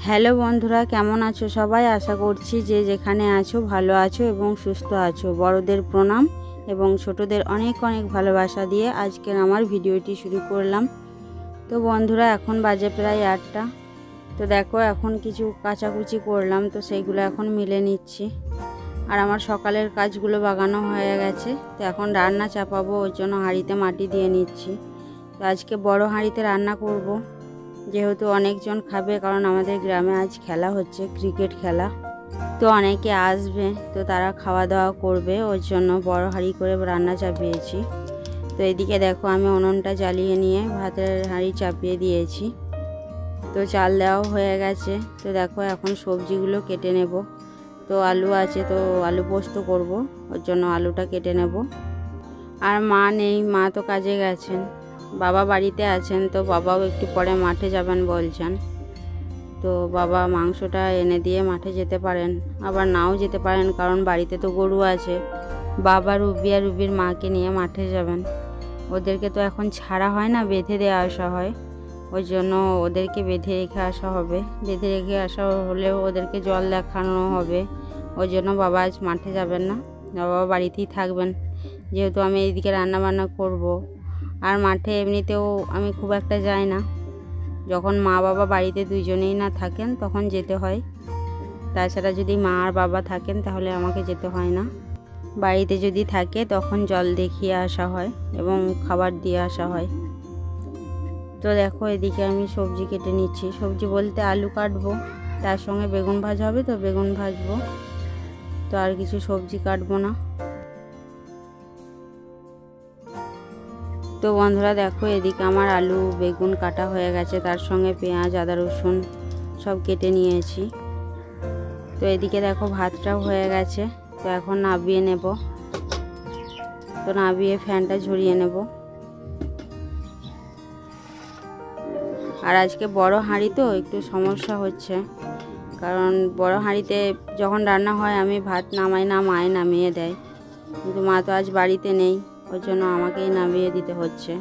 Hello বন্ধুরা, কেমন আছো সবাই? আশা করছি যে যেখানে আছো ভালো আছো এবং সুস্থ আছো। বড়দের প্রণাম এবং ছোটদের অনেক অনেক ভালোবাসা দিয়ে আজকের আমার ভিডিওটি শুরু করলাম। তো বন্ধুরা, এখন বাজে প্রায় 8টা। তো দেখো, এখন কিছু কাচাকুচি করলাম, তো সেইগুলো এখন মিলে নিচ্ছি। আর আমার সকালের কাজগুলো বাগানো হয়ে গেছে, তো এখন রান্না চাপাবো, ওর জন্য হাঁড়িতে মাটি দিয়ে নিচ্ছি। তো আজকে বড় হাঁড়িতে রান্না করব, যেহেতু অনেকজন খাবে, কারণ আমাদের গ্রামে আজ খেলা হচ্ছে, ক্রিকেট খেলা। তো অনেকে আসবে, তো তারা খাওয়া দাওয়া করবে, ওর জন্য বড় হাঁড়ি করে রান্না চাপিয়েছি। তো এদিকে দেখো, আমি উনুনটা জ্বালিয়ে নিয়ে ভাতের হাঁড়ি চাপিয়ে দিয়েছি। তো চাল দেওয়াও হয়ে গেছে। তো দেখো, এখন সবজিগুলো কেটে নেব। তো আলু আছে, তো আলু পোস্ত করব, ওর জন্য আলুটা কেটে নেব। আর মা নেই, মা তো কাজে গেছেন। বাবা বাড়িতে আছেন, তো বাবাও একটু পরে মাঠে যাবেন বলছেন। তো বাবা মাংসটা এনে দিয়ে মাঠে যেতে পারেন, আবার নাও যেতে পারেন, কারণ বাড়িতে তো গরু আছে। বাবা রুবি আর রুবির মাকে নিয়ে মাঠে যাবেন। ওদেরকে তো এখন ছাড়া হয় না, বেঁধে দেওয়া আসা হয়। ওই জন্য ওদেরকে বেঁধে রেখে আসা হবে। বেঁধে রেখে আসা হলেও ওদেরকে জল দেখানো হবে। ওই জন্য বাবা আজ মাঠে যাবেন না, বাবা বাড়িতেই থাকবেন, যেহেতু আমি এইদিকে রান্নাবান্না করব। আর মাঠে এমনিতেও আমি খুব একটা যাই না। যখন মা বাবা বাড়িতে দুইজনেই না থাকেন তখন যেতে হয়। তাছাড়া যদি মা আর বাবা থাকেন তাহলে আমাকে যেতে হয় না। বাড়িতে যদি থাকে তখন জল দেখিয়ে আসা হয় এবং খাবার দিয়ে আসা হয়। তো দেখো, এদিকে আমি সবজি কেটে নিচ্ছি। সবজি বলতে আলু কাটবো, তার সঙ্গে বেগুন ভাজা হবে, তো বেগুন ভাজবো। তো আর কিছু সবজি কাটবো না। তো বন্ধুরা দেখো, এদিকে আমার আলু বেগুন কাটা হয়ে গেছে, তার সঙ্গে পেঁয়াজ আদা রসুন সব কেটে নিয়েছি। তো এদিকে দেখো, ভাতটাও হয়ে গেছে। তো এখন নাবিয়ে নেব। তো নাবিয়ে ফ্যানটা ঝরিয়ে নেব। আর আজকে বড় হাঁড়ি তো একটু সমস্যা হচ্ছে, কারণ বড় হাঁড়িতে যখন রান্না হয় আমি ভাত নামাই না, মায়ে নামিয়ে দেয়। কিন্তু মা তো আজ বাড়িতে নেই, ওর জন্য আমাকেই নামিয়ে দিতে হচ্ছে।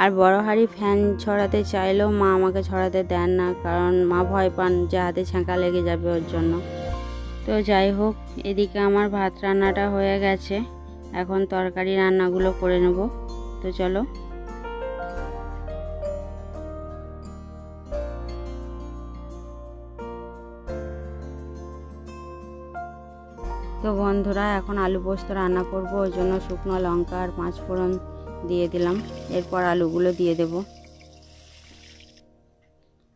আর বড় হাঁড়ি ফ্যান ছড়াতে চাইলেও মা আমাকে ছড়াতে দেন না, কারণ মা ভয় পান যে হাতে ছ্যাঁকা লেগে যাবে, ওর জন্য। তো যাই হোক, এদিকে আমার ভাত রান্নাটা হয়ে গেছে। এখন তরকারি রান্নাগুলো করে নেব। তো চলো। তো বন্ধুরা, এখন আলু পোস্ত রান্না করব, ওই জন্য শুকনো লঙ্কা আর 5 ফোড়ন দিয়ে দিলাম। এরপর আলুগুলো দিয়ে দেব।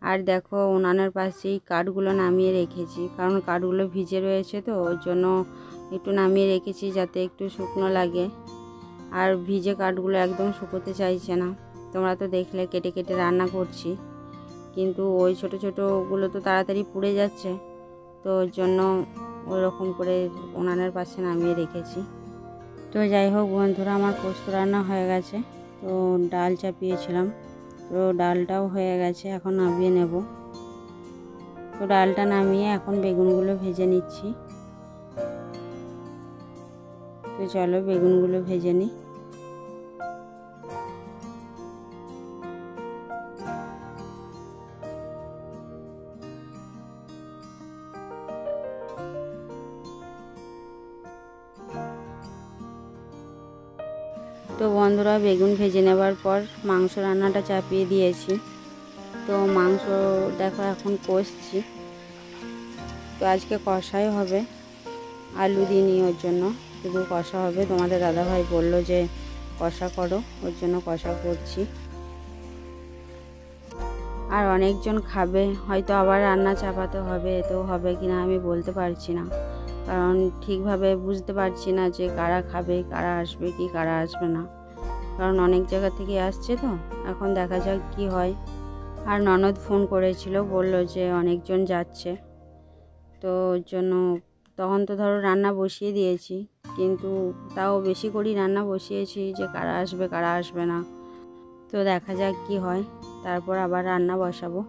আর দেখো, উনানের পাশেই কাঠগুলো নামিয়ে রেখেছি, কারণ কাঠগুলো ভিজে রয়েছে, তো ওর জন্য একটু নামিয়ে রেখেছি যাতে একটু শুকনো লাগে। আর ভিজে কাঠগুলো একদম শুকোতে চাইছে না। তোমরা তো দেখলে কেটে কেটে রান্না করছি, কিন্তু ওই ছোটো ছোটোগুলো তো তাড়াতাড়ি পুড়ে যাচ্ছে, তো ওর জন্য ওই রকম করে উনানের পাশে নামিয়ে রেখেছি। তো যাই হোক বন্ধুরা, আমার পোস্ত রান্না হয়ে গেছে। তো ডাল চাপিয়েছিলাম, তো ডালটাও হয়ে গেছে, এখন নামিয়ে নেব। তো ডালটা নামিয়ে এখন বেগুনগুলো ভেজে নিচ্ছি। তো চলো বেগুনগুলো ভেজে নিই। তো বন্ধুরা, বেগুন ভেজে নেবার পর মাংস রান্নাটা চাপিয়ে দিয়েছি। তো মাংস দেখো এখন কষছি। তো আজকে কষাই হবে, আলু দিইনি, ওর জন্য শুধু কষা হবে। তোমাদের দাদাভাই বললো যে কষা করো, ওর জন্য কষা করছি। আর অনেকজন খাবে, হয়তো আবার রান্না চাপাতে হবে, এতেও হবে কিনা আমি বলতে পারছি না, কারণ ঠিকভাবে বুঝতে পারছি না যে কারা খাবে, কারা আসবে কি কারা আসবে না, কারণ অনেক জায়গা থেকে আসছে। তো এখন দেখা যাক কি হয়। আর ননদ ফোন করেছিল, বলল যে অনেকজন যাচ্ছে, তো ওর জন্য তখন তো ধরো রান্না বসিয়ে দিয়েছি, কিন্তু তাও বেশি করেই রান্না বসিয়েছি যে কারা আসবে কারা আসবে না। তো দেখা যাক কি হয়, তারপর আবার রান্না বসাবো।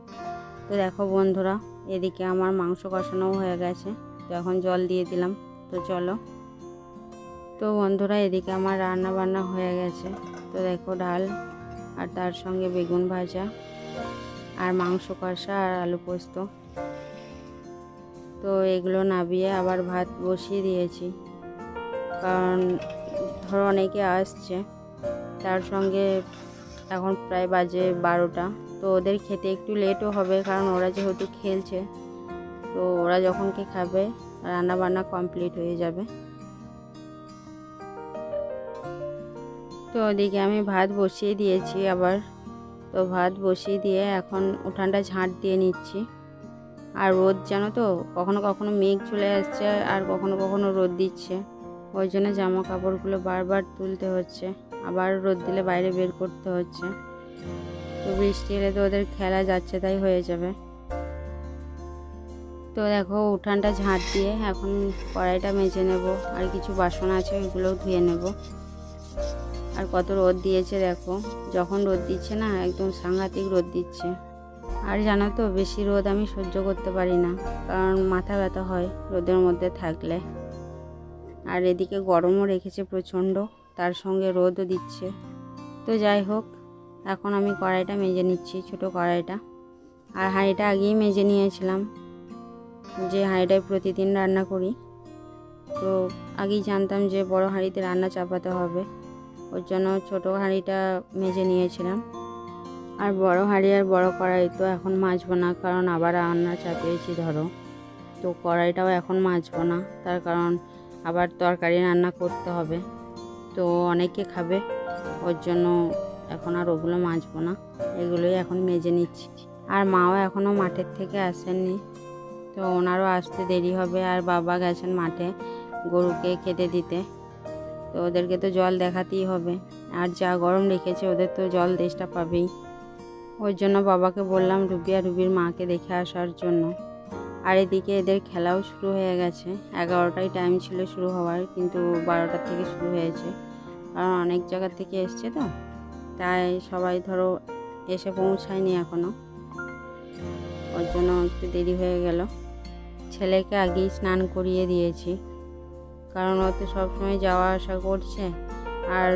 তো দেখো বন্ধুরা, এদিকে আমার মাংস কষানোও হয়ে গেছে, তো এখন জল দিয়ে দিলাম। তো চলো। তো বন্ধুরা, এদিকে আমার রান্না বান্না হয়ে গেছে। তো দেখো, ডাল আর তার সঙ্গে বেগুন ভাজা আর মাংস কষা আর আলু পোস্ত। তো এগুলো নামিয়ে আবার ভাত বসিয়ে দিয়েছি, কারণ ধরো অনেকে আসছে, তার সঙ্গে এখন প্রায় বাজে 12টা। তো ওদের খেতে একটু লেটও হবে, কারণ ওরা যেহেতু খেলছে, তো ওরা যখন কি খাবে রান্না বান্না কমপ্লিট হয়ে যাবে। তো ওদিকে আমি ভাত বসিয়ে দিয়েছি আবার। তো ভাত বসিয়ে দিয়ে এখন উঠানটা ঝাঁট দিয়ে নিচ্ছি। আর রোদ জানো তো, কখনো কখনো মেঘ চলে আসছে আর কখনো কখনো রোদ দিচ্ছে, ওই জন্য জামা কাপড়গুলো বারবার তুলতে হচ্ছে, আবার রোদ দিলে বাইরে বের করতে হচ্ছে। তো বৃষ্টি এলে তো ওদের খেলা যাচ্ছে তাই হয়ে যাবে। তো দেখো উঠানটা ঝাঁট দিয়ে এখন কড়াইটা মেজে নেব, আর কিছু বাসন আছে ওইগুলোও ধুয়ে নেব। আর কত রোদ দিয়েছে দেখো, যখন রোদ দিচ্ছে না একদম সাংঘাতিক রোদ দিচ্ছে। আর জানো তো বেশি রোদ আমি সহ্য করতে পারি না, কারণ মাথা ব্যথা হয় রোদের মধ্যে থাকলে। আর এদিকে গরমও রেখেছে প্রচণ্ড, তার সঙ্গে রোদও দিচ্ছে। তো যাই হোক, এখন আমি কড়াইটা মেজে নিচ্ছি, ছোটো কড়াইটা। আর হাঁড়িটা আগেই মেজে নিয়েছিলাম, যে হাঁড়িটায় প্রতিদিন রান্না করি। তো আগেই জানতাম যে বড় হাঁড়িতে রান্না চাপাতে হবে, ওর জন্য ছোটো হাঁড়িটা মেজে নিয়েছিলাম। আর বড় হাঁড়ি আর বড় কড়াই তো এখন মাজবো না, কারণ আবার রান্না চাপিয়েছি ধরো। তো কড়াইটাও এখন মাজবো না, তার কারণ আবার তরকারি রান্না করতে হবে, তো অনেকে খাবে, ওর জন্য এখন আর ওগুলো মাজবো না, এগুলোই এখন মেজে নিচ্ছি। আর মাও এখনও মাঠের থেকে আসেননি, তো ওনারও আসতে দেরি হবে। আর বাবা গেছেন মাঠে গরুকে খেতে দিতে, তো ওদেরকে তো জল দেখাতেই হবে, আর যা গরম রেখেছে ওদের তো জল তেষ্টা পাবেই। ওই জন্য বাবাকে বললাম রুবি আর রুবির মাকে দেখে আসার জন্য। আর এদিকে এদের খেলাও শুরু হয়ে গেছে, 11টায় টাইম ছিল শুরু হওয়ার, কিন্তু 12টার থেকে শুরু হয়েছে, কারণ অনেক জায়গা থেকে এসছে তো, তাই সবাই ধরো এসে পৌঁছায়নি এখনও, ওর জন্য একটু দেরি হয়ে গেল। ছেলেকে আগেই স্নান করিয়ে দিয়েছি, কারণ ও তো সবসময় যাওয়া আসা করছে, আর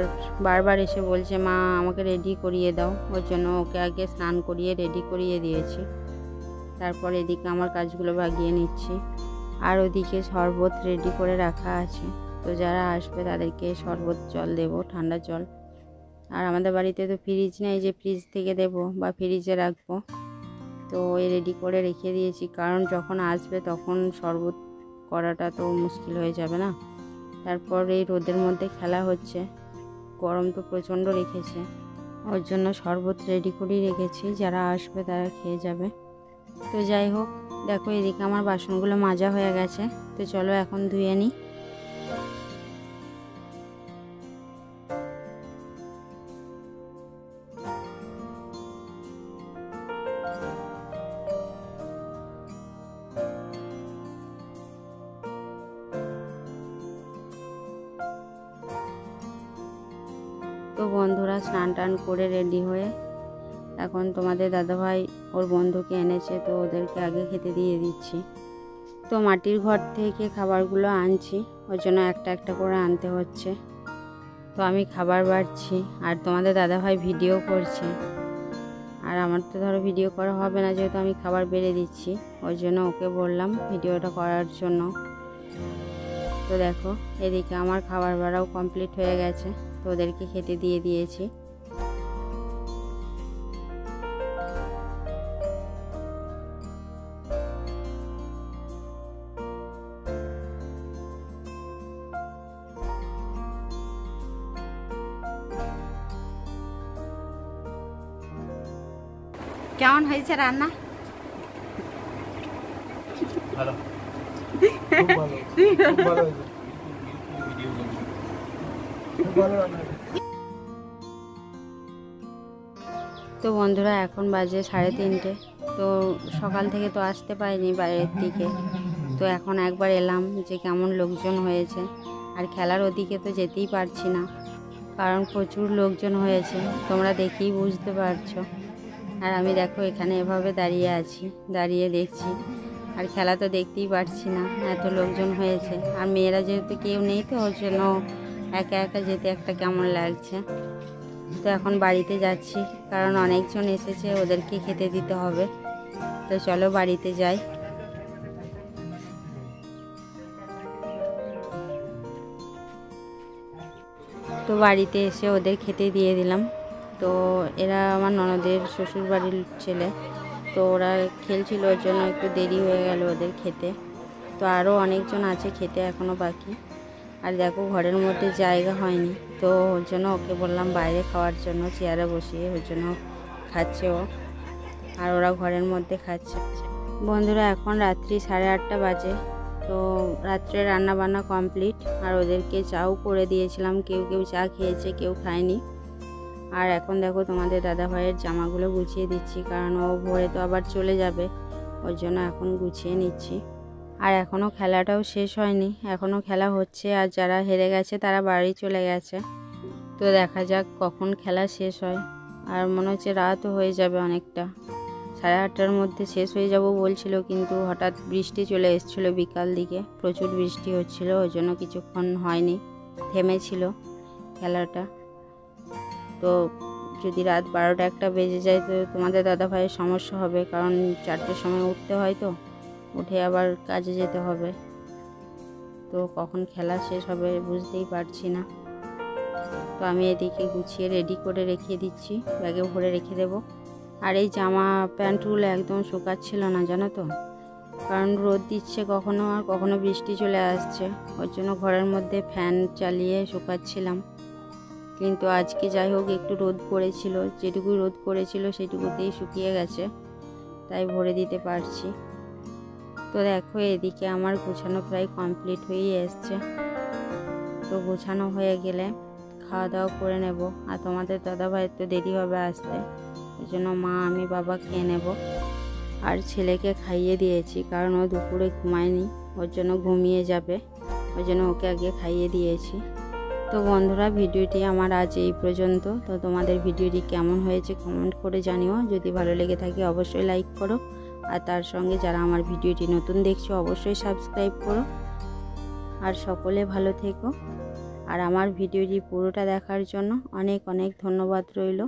বারবার এসে বলছে মা আমাকে রেডি করিয়ে দাও, ওর জন্য ওকে আগে স্নান করিয়ে রেডি করিয়ে দিয়েছি। তারপর এদিকে আমার কাজগুলো বাগিয়ে নিচ্ছি। আর ওদিকে শরবত রেডি করে রাখা আছে, তো যারা আসবে তাদেরকে শরবত জল দেব, ঠান্ডা জল। আর আমাদের বাড়িতে তো ফ্রিজ নেই যে ফ্রিজ থেকে দেব বা ফ্রিজে রাখবো, তো ওই রেডি করে রেখে দিয়েছি, কারণ যখন আসবে তখন শরবত করাটা তো মুশকিল হয়ে যাবে না। তারপর এই রোদের মধ্যে খেলা হচ্ছে, গরম তো প্রচণ্ড রেখেছে, ওর জন্য শরবত রেডি করেই রেখেছি, যারা আসবে তারা খেয়ে যাবে। তো যাই হোক, দেখো এদিকে আমার বাসনগুলো মাজা হয়ে গেছে, তো চলো এখন ধুয়ে নিই। তো বন্ধুরা স্নান টান করে রেডি হয়ে এখন তোমাদের দাদাভাই ওর বন্ধুকে এনেছে, তো ওদেরকে আগে খেতে দিয়ে দিচ্ছি। তো মাটির ঘর থেকে খাবারগুলো আনছি, ওর জন্য একটা একটা করে আনতে হচ্ছে। তো আমি খাবার বাড়ছি আর তোমাদের দাদাভাই ভিডিও করছে, আর আমার তো ধরো ভিডিও করা হবে না, যেহেতু আমি খাবার বেড়ে দিচ্ছি, ওই জন্য ওকে বললাম ভিডিওটা করার জন্য। তো দেখো এদিকে আমার খাবার বাড়াও কমপ্লিট হয়ে গেছে, তো ওদেরকে খেতে দিয়ে দিয়েছি। কেমন হয়েছে রান্না? ভালো, খুব ভালো, খুব ভালো হয়েছে। খুব ভালো রান্না। তো বন্ধুরা এখন বাজে 3:30, তো সকাল থেকে তো আসতে পারিনি বাইরের দিকে, তো এখন একবার এলাম যে কেমন লোকজন হয়েছে। আর খেলার ওদিকে তো যেতেই পারছি না, কারণ প্রচুর লোকজন হয়েছে, তোমরা দেখেই বুঝতে পারছো। আর আমি দেখো এখানে এভাবে দাঁড়িয়ে আছি, দাঁড়িয়ে দেখছি, আর খেলা তো দেখতেই পারছি না, এত লোকজন হয়েছে। আর মেয়েরা যেহেতু কেউ নেই, তো ওর জন্য একা একা যেতে একটা কেমন লাগছে। তো এখন বাড়িতে যাচ্ছি, কারণ অনেকজন এসেছে, ওদেরকে খেতে দিতে হবে। তো চলো বাড়িতে যাই। তো বাড়িতে এসে ওদের খেতে দিয়ে দিলাম। তো এরা আমার ননদের শ্বশুর বাড়ির ছেলে, তো ওরা খেলছিল, ওর জন্য একটু দেরি হয়ে গেল ওদের খেতে। তো আরও অনেকজন আছে খেতে এখনও বাকি। আর দেখো ঘরের মধ্যে জায়গা হয়নি, তো ওর জন্য ওকে বললাম বাইরে খাওয়ার জন্য, চেয়ারে বসিয়ে, ওর জন্য খাচ্ছে ও, আর ওরা ঘরের মধ্যে খাচ্ছে। বন্ধুরা এখন রাত্রি 8:30 বাজে। তো রাত্রে রান্না বান্না কমপ্লিট, আর ওদেরকে চাও করে দিয়েছিলাম, কেউ কেউ চা খেয়েছে, কেউ খায়নি। আর এখন দেখো তোমাদের দাদা ভাইয়ের জামাগুলো গুছিয়ে দিচ্ছি, কারণ ও ভোরে তো আবার চলে যাবে, ওর জন্য এখন গুছিয়ে নিচ্ছি। আর এখনও খেলাটাও শেষ হয়নি, এখনও খেলা হচ্ছে, আর যারা হেরে গেছে তারা বাড়ি চলে গেছে। তো দেখা যাক কখন খেলা শেষ হয়। আর মনে হচ্ছে রাতও হয়ে যাবে অনেকটা, 8:30টার মধ্যে শেষ হয়ে যাব বলছিল, কিন্তু হঠাৎ বৃষ্টি চলে এসেছিলো বিকাল দিকে, প্রচুর বৃষ্টি হচ্ছিল, ওই জন্য কিছুক্ষণ হয়নি, থেমেছিল খেলাটা। তো যদি রাত 12টা-1টা বেজে যায় তো তোমাদের দাদা ভাইয়ের সমস্যা হবে, কারণ 4টের সময় উঠতে হয়, তো উঠে আবার কাজে যেতে হবে। তো কখন খেলা শেষ হবে বুঝতেই পারছি না। তো আমি এদিকে গুছিয়ে রেডি করে রেখে দিচ্ছি, ব্যাগে ভরে রেখে দেব। আর এই জামা প্যান্টগুলো একদম শুকাচ্ছিল না জানো তো, কারণ রোদ দিচ্ছে কখনো আর কখনো বৃষ্টি চলে আসছে, ওর জন্য ঘরের মধ্যে ফ্যান চালিয়ে শুকাচ্ছিলাম। কিন্তু আজকে যাই হোক একটু রোদ করেছিল, যেটুকু রোদ করেছিল সেটুকুতেই শুকিয়ে গেছে, তাই ভরে দিতে পারছি। তো দেখো এদিকে আমার গোছানো প্রায় কমপ্লিট হয়ে এসছে। তো গোছানো হয়ে গেলে খাওয়া দাওয়া করে নেব, আর তোমাদের দাদা ভাইয়ের তো দেরি হবে আসতে, ওই জন্য মা আমি বাবা খেয়ে নেব। আর ছেলেকে খাইয়ে দিয়েছি, কারণ ও দুপুরে ঘুমায়নি, ওর জন্য ঘুমিয়ে যাবে, ওই জন্য ওকে আগে খাইয়ে দিয়েছি। তো বন্ধুরা ভিডিওটি আমার আজ এই পর্যন্ত। তো তোমাদের ভিডিওটি কেমন হয়েছে কমেন্ট করে জানিও, যদি ভালো লেগে থাকে অবশ্যই লাইক করো, আর তার সঙ্গে যারা আমার ভিডিওটি নতুন দেখছো অবশ্যই সাবস্ক্রাইব করো। আর সকলে ভালো থেকো, আর আমার ভিডিওটি পুরোটা দেখার জন্য অনেক অনেক ধন্যবাদ রইল।